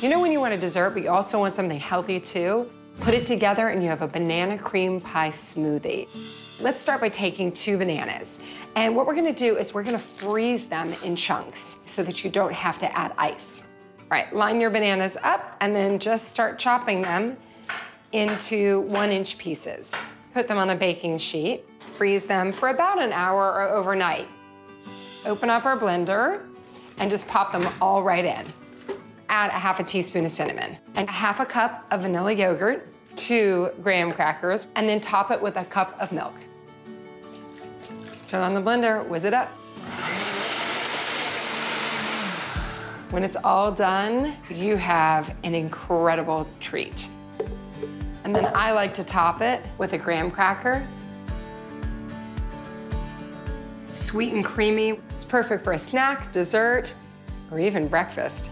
You know when you want a dessert, but you also want something healthy too? Put it together and you have a banana cream pie smoothie. Let's start by taking 2 bananas. And what we're gonna do is we're gonna freeze them in chunks so that you don't have to add ice. All right, line your bananas up and then just start chopping them into 1-inch pieces. Put them on a baking sheet. Freeze them for about an hour or overnight. Open up our blender and just pop them all right in. Add a 1/2 teaspoon of cinnamon and 1/2 cup of vanilla yogurt, 2 graham crackers, and then top it with a cup of milk. Turn on the blender, whiz it up. When it's all done, you have an incredible treat. And then I like to top it with a graham cracker. Sweet and creamy. It's perfect for a snack, dessert, or even breakfast.